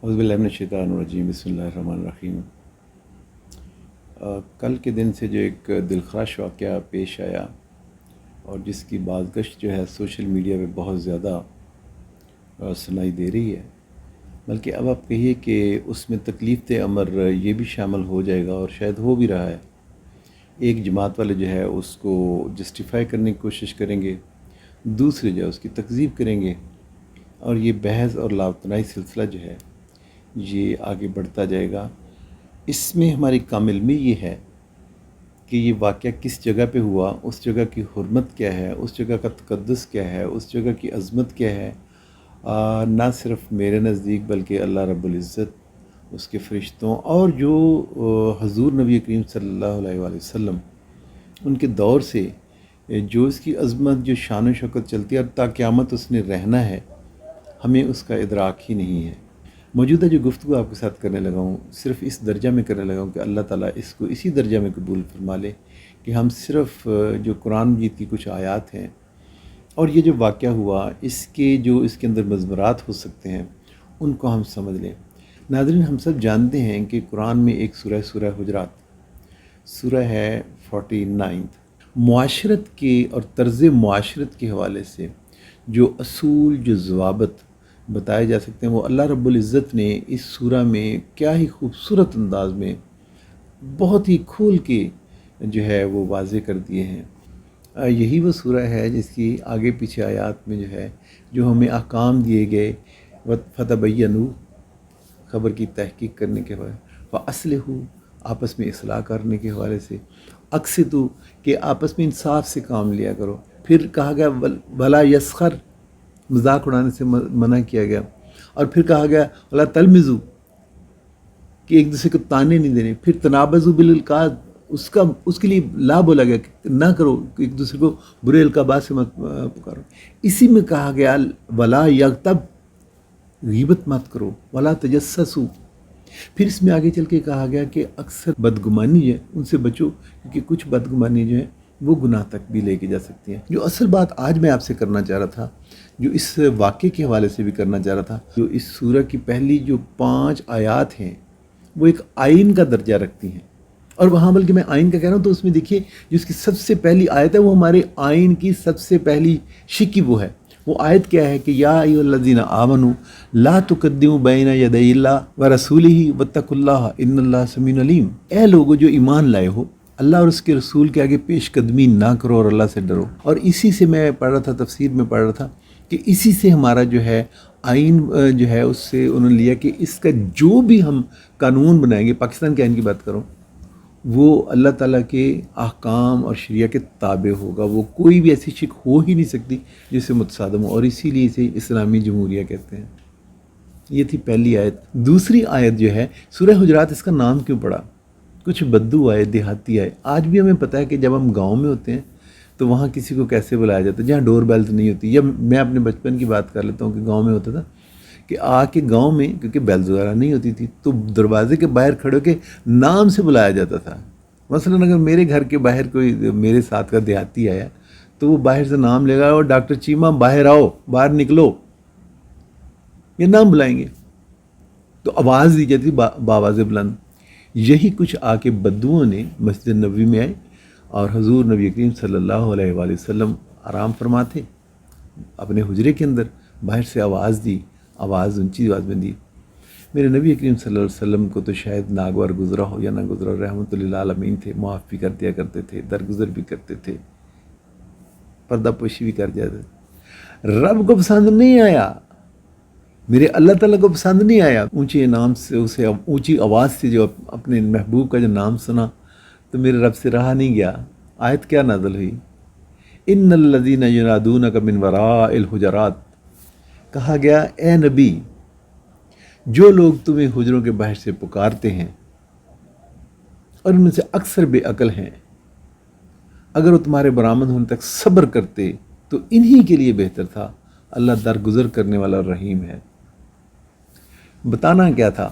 اعوذ باللہ من الشیطان الرجیم، بسم اللہ الرحمن الرحیم۔ کل کے دن سے جو ایک دلخراش واقعہ پیش آیا اور جس کی بازگشت جو ہے سوشل میڈیا پہ بہت زیادہ سنائی دے رہی ہے، بلکہ اب آپ کہیے کہ اس میں تکلیف امر یہ بھی شامل ہو جائے گا، اور شاید ہو بھی رہا ہے۔ ایک جماعت والے جو ہے اس کو جسٹیفائی کرنے کی کوشش کریں گے، دوسرے جو ہے اس کی تکذیب کریں گے، اور یہ بحث اور لاوطنائی سلسلہ جو ہے یہ آگے بڑھتا جائے گا۔ اس میں ہماری کام علمی یہ ہے کہ یہ واقعہ کس جگہ پہ ہوا، اس جگہ کی حرمت کیا ہے، اس جگہ کا تقدس کیا ہے، اس جگہ کی عظمت کیا ہے۔ نہ صرف میرے نزدیک بلکہ اللہ رب العزت، اس کے فرشتوں اور جو حضور نبی کریم صلی اللہ علیہ وآلہ وسلم ان کے دور سے جو اس کی عظمت، جو شان و شوکت چلتی ہے اور تا قیامت اس نے رہنا ہے، ہمیں اس کا ادراک ہی نہیں ہے۔ موجودہ جو گفتگو آپ کے ساتھ کرنے لگا ہوں، صرف اس درجہ میں کرنے لگا ہوں کہ اللہ تعالیٰ اس کو اسی درجہ میں قبول فرما لے کہ ہم صرف جو قرآن مجید کی کچھ آیات ہیں اور یہ جو واقعہ ہوا، اس کے اندر مضمرات ہو سکتے ہیں، ان کو ہم سمجھ لیں۔ ناظرین، ہم سب جانتے ہیں کہ قرآن میں ایک سورہ حجرات سورہ ہے 49، معاشرت کے اور طرز معاشرت کے حوالے سے جو اصول، جو ضوابط بتائے جا سکتے ہیں، وہ اللہ رب العزت نے اس سورہ میں کیا ہی خوبصورت انداز میں بہت ہی کھول کے جو ہے وہ واضح کر دیے ہیں۔ یہی وہ سورہ ہے جس کی آگے پیچھے آیات میں جو ہے جو ہمیں احکام دیے گئے، فتبینوا، خبر کی تحقیق کرنے کے حوالے، فاصلحوا، آپس میں اصلاح کرنے کے حوالے سے، اقسطوا، کہ آپس میں انصاف سے کام لیا کرو۔ پھر کہا گیا ولا یسخر، مذاق اڑانے سے منع کیا گیا، اور پھر کہا گیا ولا تلمزوا، کہ ایک دوسرے کو تانے نہیں دینے۔ پھر تنابزوا بالالقاب، اس کے لیے لا بولا گیا کہ نہ کرو، ایک دوسرے کو برے القابات سے مت پکارو۔ اسی میں کہا گیا ولا یغتب، غیبت مت کرو، ولا تجسسوا۔ پھر اس میں آگے چل کے کہا گیا کہ اکثر بدگمانی ہے ان سے بچو، کیونکہ کچھ بدگمانی جو ہے وہ گناہ تک بھی لے کے جا سکتی ہیں۔ جو اصل بات آج میں آپ سے کرنا چاہ رہا تھا، جو اس واقعے کے حوالے سے بھی کرنا چاہ رہا تھا، جو اس سورہ کی پہلی جو 5 آیات ہیں وہ ایک آئین کا درجہ رکھتی ہیں، اور وہاں بلکہ میں آئین کا کہہ رہا ہوں تو اس میں دیکھیے جو اس کی سب سے پہلی آیت ہے وہ ہمارے آئین کی سب سے پہلی شکی وہ ہے۔ وہ آیت کیا ہے کہ یا ایھا الذین آمنوا لا تقدموا بین یدی اللہ ورسولہ واتقوا اللہ ان اللہ سمیع علیم۔ اے لوگو جو ایمان لائے ہو، اللہ اور اس کے رسول کے آگے پیش قدمی نہ کرو اور اللہ سے ڈرو۔ اور اسی سے میں پڑھ رہا تھا، تفسیر میں پڑھ رہا تھا کہ اسی سے ہمارا جو ہے آئین جو ہے اس سے انہوں نے لیا کہ اس کا جو بھی ہم قانون بنائیں گے، پاکستان کے آئین کی بات کروں، وہ اللہ تعالیٰ کے احکام اور شریعہ کے تابع ہوگا۔ وہ کوئی بھی ایسی شک ہو ہی نہیں سکتی جس سے متصادم ہو، اور اسی لیے اسے اسلامی جمہوریہ کہتے ہیں۔ یہ تھی پہلی آیت۔ دوسری آیت جو ہے سورہ حجرات، اس کا نام کیوں پڑا؟ کچھ بدو آئے، دیہاتی آئے۔ آج بھی ہمیں پتہ ہے کہ جب ہم گاؤں میں ہوتے ہیں تو وہاں کسی کو کیسے بلایا جاتا ہے، جہاں ڈور بیلز نہیں ہوتی۔ یا میں اپنے بچپن کی بات کر لیتا ہوں کہ گاؤں میں ہوتا تھا کہ آ کے گاؤں میں، کیونکہ بیلز وغیرہ نہیں ہوتی تھی، تو دروازے کے باہر کھڑے ہو کے نام سے بلایا جاتا تھا۔ مثلاً اگر میرے گھر کے باہر کوئی میرے ساتھ کا دیہاتی آیا تو وہ باہر سے نام لے گا، اور ڈاکٹر چیمہ باہر آؤ، باہر نکلو، یہ نام بلائیں گے تو آواز دی جاتی بآواز بلند۔ یہی کچھ آ کے بدوؤں نے مسجد نبوی میں آئے، اور حضور نبی کریم صلی اللہ علیہ وآلہ وسلم آرام فرما تھے اپنے حجرے کے اندر، باہر سے آواز دی، آواز اونچی آواز میں دی۔ میرے نبی کریم صلی اللہ علیہ وسلم کو تو شاید ناگوار گزرا ہو یا نہ گزرا، رحمۃ للعالمین تھے، معاف بھی کر دیا کرتے تھے، درگزر بھی کرتے تھے، پردہ پوشی بھی کر جاتے تھے۔ رب کو پسند نہیں آیا، میرے اللہ تعالیٰ کو پسند نہیں آیا اونچے نام سے، اسے اونچی آواز سے جو اپنے محبوب کا جو نام سنا تو میرے رب سے رہا نہیں گیا۔ آیت کیا نازل ہوئی؟ ان الذین ینادونک من وراء الحجرات، کہا گیا اے نبی، جو لوگ تمہیں حجروں کے باہر سے پکارتے ہیں اور ان میں سے اکثر بے عقل ہیں، اگر وہ تمہارے برآمد ہونے تک صبر کرتے تو انہی کے لیے بہتر تھا، اللہ درگزر کرنے والا اور رحیم ہے۔ بتانا کیا تھا؟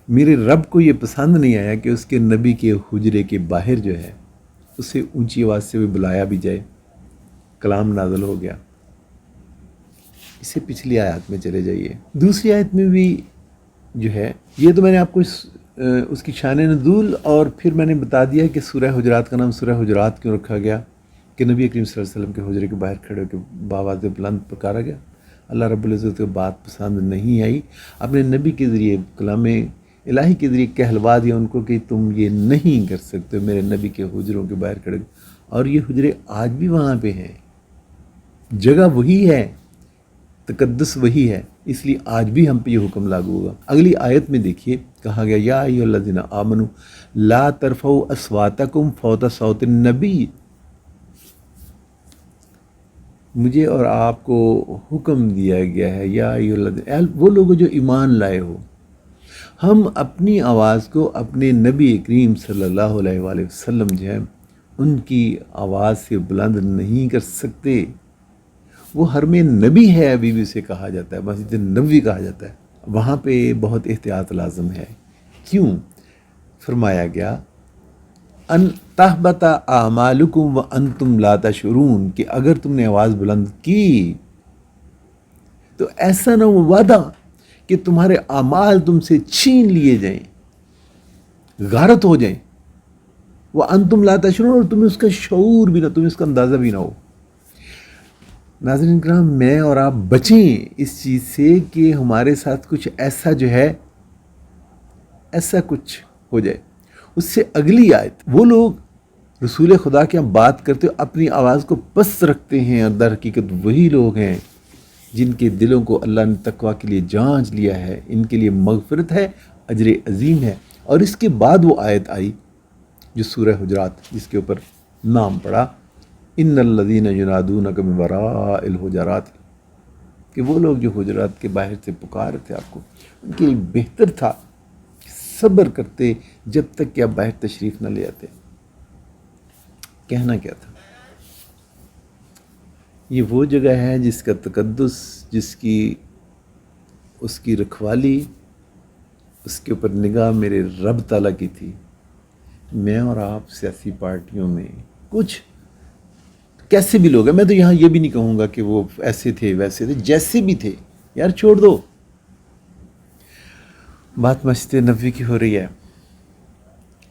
میرے رب کو یہ پسند نہیں آیا کہ اس کے نبی کے حجرے کے باہر جو ہے اسے اونچی آواز سے بھی بلایا بھی جائے۔ کلام نازل ہو گیا۔ اسے پچھلی آیات میں چلے جائیے، دوسری آیت میں بھی جو ہے، یہ تو میں نے آپ کو اس کی شان نزول اور پھر میں نے بتا دیا کہ سورہ حجرات کا نام سورہ حجرات کیوں رکھا گیا، کہ نبی کریم صلی اللہ علیہ وسلم کے حجرے کے باہر کھڑے ہو کے بآواز بلند پکارا گیا۔ اللہ رب العزت کو بات پسند نہیں آئی، اپنے نبی کے ذریعے کلام الہی کے ذریعے کہلوا دیا ان کو کہ تم یہ نہیں کر سکتے میرے نبی کے حجروں کے باہر کھڑے، اور یہ حجرے آج بھی وہاں پہ ہیں، جگہ وہی ہے، تقدس وہی ہے، اس لیے آج بھی ہم پہ یہ حکم لاگو ہوگا۔ اگلی آیت میں دیکھیے کہا گیا یا ایھا الذین آمنوا لا ترفعوا اصواتکم فوق صوت النبی، مجھے اور آپ کو حکم دیا گیا ہے یا ایھا الذین، وہ لوگ جو ایمان لائے ہو، ہم اپنی آواز کو اپنے نبی کریم صلی اللہ علیہ وآلہ وسلم جو ہے ان کی آواز سے بلند نہیں کر سکتے۔ وہ حرم نبی ہے، ابھی بھی اسے کہا جاتا ہے، مسجد نبوی کہا جاتا ہے، وہاں پہ بہت احتیاط لازم ہے۔ کیوں؟ فرمایا گیا ان تحبط اعمالکم وانتم لا تشعرون، کہ اگر تم نے آواز بلند کی تو ایسا نہ ہو وعدہ کہ تمہارے اعمال تم سے چھین لیے جائیں، غارت ہو جائیں، وانتم لا تشعرون، اور تمہیں اس کا شعور بھی نہ، تمہیں اس کا اندازہ بھی نہ ہو۔ ناظرین کرام، میں اور آپ بچیں اس چیز سے کہ ہمارے ساتھ کچھ ایسا جو ہے، ایسا کچھ ہو جائے۔ اس سے اگلی آیت، وہ لوگ رسول خدا کے ہم بات کرتے ہو اپنی آواز کو پست رکھتے ہیں، اور در حقیقت وہی لوگ ہیں جن کے دلوں کو اللہ نے تقویٰ کے لیے جانچ لیا ہے، ان کے لیے مغفرت ہے، اجر عظیم ہے۔ اور اس کے بعد وہ آیت آئی جو سورہ حجرات، جس کے اوپر نام پڑا ان الذین ینادونک من وراء الحجرات، کہ وہ لوگ جو حجرات کے باہر سے پکار تھے آپ کو، ان کے لیے بہتر تھا کہ صبر کرتے جب تک کہ آپ باہر تشریف نہ لے آتے۔ کہنا کیا تھا؟ یہ وہ جگہ ہے جس کا تقدس، جس کی اس کی رکھوالی، اس کے اوپر نگاہ میرے رب تعالیٰ کی تھی۔ میں اور آپ سیاسی پارٹیوں میں کچھ کیسے بھی لوگ ہیں، میں تو یہاں یہ بھی نہیں کہوں گا کہ وہ ایسے تھے ویسے تھے، جیسے بھی تھے یار چھوڑ دو، بات مسجد نبوی کی ہو رہی ہے،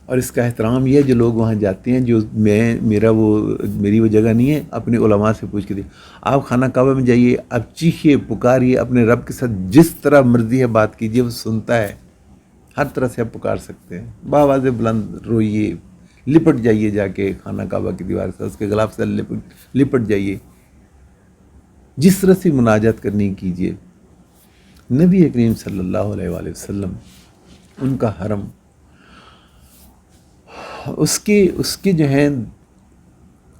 اور اس کا احترام یہ ہے جو لوگ وہاں جاتے ہیں، جو میری وہ جگہ نہیں ہے، اپنے علماء سے پوچھ کے دیں، آپ خانہ کعبہ میں جائیے، آپ چیخیے پکاریے، اپنے رب کے ساتھ جس طرح مرضی ہے بات کیجیے، وہ سنتا ہے، ہر طرح سے آپ پکار سکتے ہیں، بآواز بلند روئیے، لپٹ جائیے جا کے خانہ کعبہ کی دیوار سے، اس کے غلاف سے لپٹ جائیے، جس طرح سے مناجات کرنی کیجیے۔ نبی کریم صلی اللہ علیہ وآلہ وسلم، ان کا حرم، اس کے جو ہیں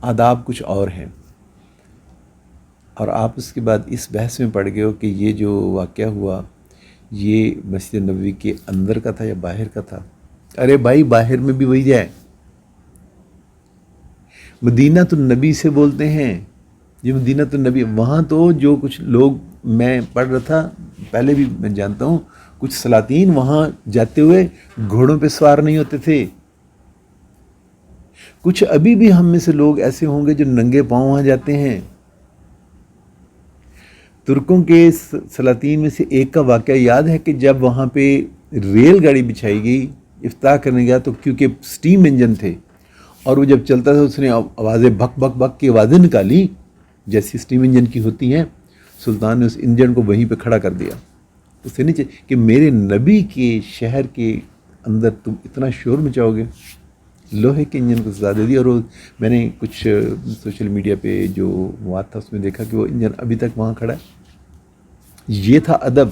آداب کچھ اور ہیں، اور آپ اس کے بعد اس بحث میں پڑ گئے ہو کہ یہ جو واقعہ ہوا یہ مسجد نبوی کے اندر کا تھا یا باہر کا تھا۔ ارے بھائی، باہر میں بھی وہی جائے، مدینہ النبی سے بولتے ہیں، یہ مدینہ النبی، وہاں تو جو کچھ لوگ، میں پڑھ رہا تھا پہلے بھی، میں جانتا ہوں کچھ سلاطین وہاں جاتے ہوئے گھوڑوں پہ سوار نہیں ہوتے تھے، کچھ ابھی بھی ہم میں سے لوگ ایسے ہوں گے جو ننگے پاؤں وہاں جاتے ہیں۔ ترکوں کے سلاطین میں سے ایک کا واقعہ یاد ہے کہ جب وہاں پہ ریل گاڑی بچھائی گئی، افتتاح کرنے گیا، تو کیونکہ سٹیم انجن تھے اور وہ جب چلتا تھا اس نے آوازیں بھک بھک بھک کی آوازیں نکالی جیسی سٹیم انجن کی ہوتی ہیں، سلطان نے اس انجن کو وہیں پہ کھڑا کر دیا۔ اسے نہیں چاہیے کہ میرے نبی کے شہر کے اندر تم اتنا شور مچاؤ گے، لوہے کے انجن کو سزا دے دی۔ اور وہ میں نے کچھ سوشل میڈیا پہ جو مواد تھا اس میں دیکھا کہ وہ انجن ابھی تک وہاں کھڑا ہے۔ یہ تھا ادب۔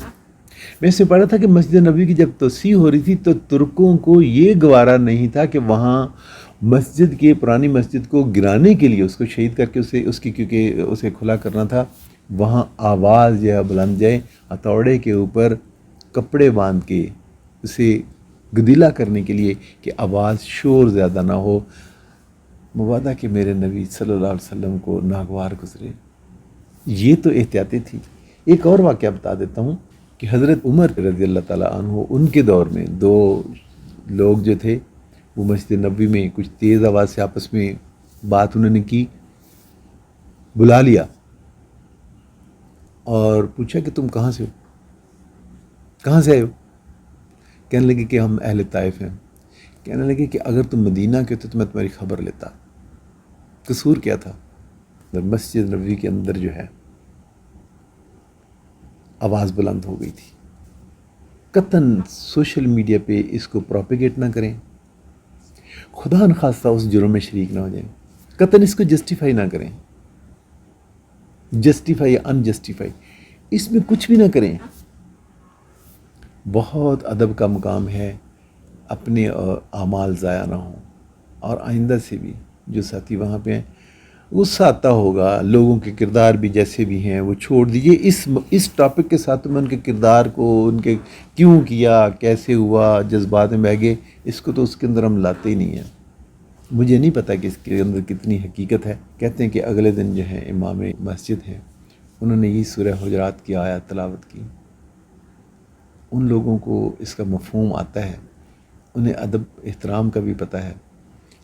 میں اس سے پڑھا تھا کہ مسجد نبوی کی جب توسیع ہو رہی تھی تو ترکوں کو یہ گوارا نہیں تھا کہ وہاں مسجد کے، پرانی مسجد کو گرانے کے لیے، اس کو شہید کر کے کیونکہ اسے کھلا کرنا تھا، وہاں آواز جو ہے بلند جائے، ہتھوڑے کے اوپر کپڑے باندھ کے اسے گدیلا کرنے کے لیے کہ آواز شور زیادہ نہ ہو، مبادا کہ میرے نبی صلی اللہ علیہ وسلم کو ناگوار گزرے۔ یہ تو احتیاطی تھی۔ ایک اور واقعہ بتا دیتا ہوں کہ حضرت عمر رضی اللہ تعالیٰ عنہ، ان کے دور میں دو لوگ جو تھے وہ مسجد نبوی میں کچھ تیز آواز سے آپس میں بات انہوں نے کی، بلا لیا، اور پوچھا کہ تم کہاں سے ہو، کہاں سے آئے ہو؟ کہنے لگے کہ ہم اہل طائف ہیں۔ کہنے لگے کہ اگر تم مدینہ کے ہوتے تو میں تمہاری خبر لیتا۔ قصور کیا تھا؟ مسجد نبوی کے اندر جو ہے آواز بلند ہو گئی تھی، قطعاً سوشل میڈیا پہ اس کو پروپیگیٹ نہ کریں، خدا نخواستہ اس جرم میں شریک نہ ہو جائیں، قطعاً اس کو جسٹیفائی نہ کریں، جسٹیفائی یا ان جسٹیفائی اس میں کچھ بھی نہ کریں۔ بہت ادب کا مقام ہے اپنے اعمال ضائع نہ ہوں، اور آئندہ سے بھی جو ساتھی وہاں پہ ہیں غصہ آتا ہوگا، لوگوں کے کردار بھی جیسے بھی ہیں وہ چھوڑ دیجئے۔ اس ٹاپک کے ساتھ میں ان کے کردار کو، ان کے کیوں کیا، کیسے ہوا، جذبات میں بہہ گئے، اس کو تو اس کے اندر ہم لاتے ہی نہیں ہیں۔ مجھے نہیں پتہ کہ اس کے اندر کتنی حقیقت ہے۔ کہتے ہیں کہ اگلے دن جو ہے امام مسجد ہیں، انہوں نے یہ سورہ حجرات کی آیات تلاوت کی۔ ان لوگوں کو اس کا مفہوم آتا ہے، انہیں ادب احترام کا بھی پتہ ہے۔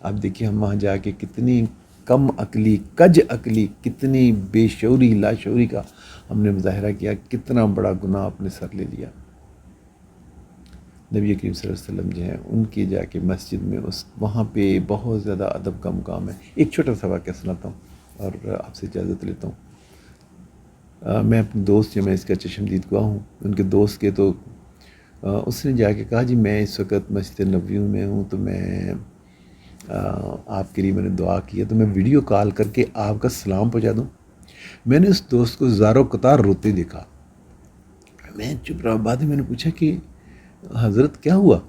آپ دیکھیے ہم وہاں جا کے کتنی کم عقلی، کج عقلی، کتنی بے شعوری، لاشعوری کا ہم نے مظاہرہ کیا، کتنا بڑا گناہ اپنے سر لے لیا۔ نبی کریم صلی اللہ علیہ وسلم جو ہیں ان کی جا کے مسجد میں وہاں پہ بہت زیادہ ادب کا مقام ہے۔ ایک چھوٹا سا واقعہ سناتا ہوں اور آپ سے اجازت لیتا ہوں۔ میں اپنے دوست جو میں اس کا چشمدید گواہ ہوں، ان کے دوست کے تو اس نے جا کے کہا جی میں اس وقت مسجد نبوی میں ہوں، تو میں آپ کے لیے میں نے دعا کی ہے، تو میں ویڈیو کال کر کے آپ کا سلام پہنچا دوں۔ میں نے اس دوست کو زاروں قطار روتے دیکھا۔ میں چپ رہا، بعد میں میں نے پوچھا کہ حضرت کیا ہوا؟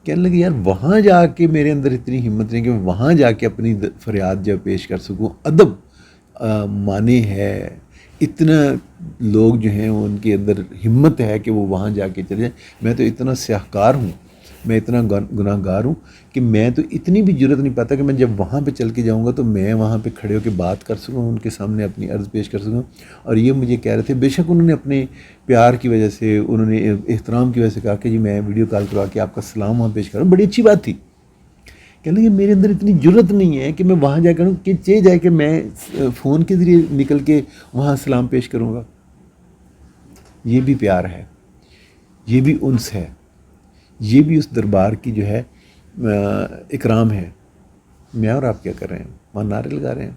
کہنے لگے یار وہاں جا کے میرے اندر اتنی ہمت نہیں کہ میں وہاں جا کے اپنی فریاد جب پیش کر سکوں۔ ادب معنی ہے، اتنا لوگ جو ہیں ان کے اندر ہمت ہے کہ وہ وہاں جا کے چلے جائیں۔ میں تو اتنا سیاہکار ہوں، میں اتنا گناہ گار ہوں کہ میں تو اتنی بھی جرت نہیں پاتا کہ میں جب وہاں پہ چل کے جاؤں گا تو میں وہاں پہ کھڑے ہو کے بات کر سکوں، ان کے سامنے اپنی عرض پیش کر سکوں۔ اور یہ مجھے کہہ رہے تھے، بے شک انہوں نے اپنے پیار کی وجہ سے، انہوں نے احترام کی وجہ سے کہا کہ جی میں ویڈیو کال کروا کے آپ کا سلام وہاں پیش کروں، بڑی اچھی بات تھی۔ کہنے لگے میرے اندر اتنی جرت نہیں ہے کہ میں وہاں جا کروں کہ چاہے جائے کہ میں فون کے ذریعے نکل کے وہاں سلام پیش کروں گا۔ یہ بھی پیار ہے، یہ بھی انس ہے، یہ بھی اس دربار کی جو ہے اکرام ہے۔ میں اور آپ کیا کر رہے ہیں؟ وہاں نعرے لگا رہے ہیں۔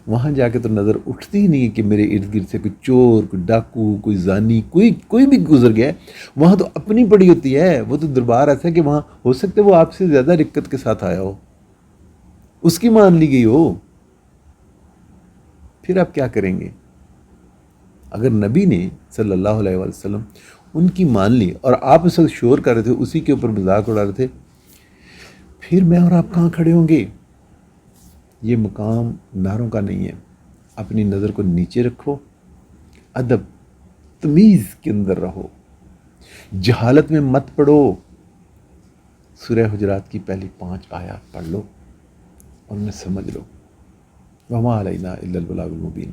وہاں جا کے تو نظر اٹھتی ہی نہیں کہ میرے ارد گرد سے کوئی چور، کوئی ڈاکو، کوئی زانی، کوئی بھی گزر گیا ہے۔ وہاں تو اپنی پڑی ہوتی ہے، وہ تو دربار ایسا ہے کہ وہاں ہو سکتا ہے وہ آپ سے زیادہ رقت کے ساتھ آیا ہو، اس کی مان لی گئی ہو، پھر آپ کیا کریں گے؟ اگر نبی نے صلی اللہ علیہ وسلم ان کی مان لی اور آپ اس وقت شور کر رہے تھے، اسی کے اوپر مذاق اڑا رہے تھے، پھر میں اور آپ کہاں کھڑے ہوں گے؟ یہ مقام نعروں کا نہیں ہے۔ اپنی نظر کو نیچے رکھو، ادب تمیز کے اندر رہو، جہالت میں مت پڑھو۔ سورہ حجرات کی پہلی 5 آیات پڑھ لو اور انہیں سمجھ لو۔ وما علینا الا البلاغ المبین۔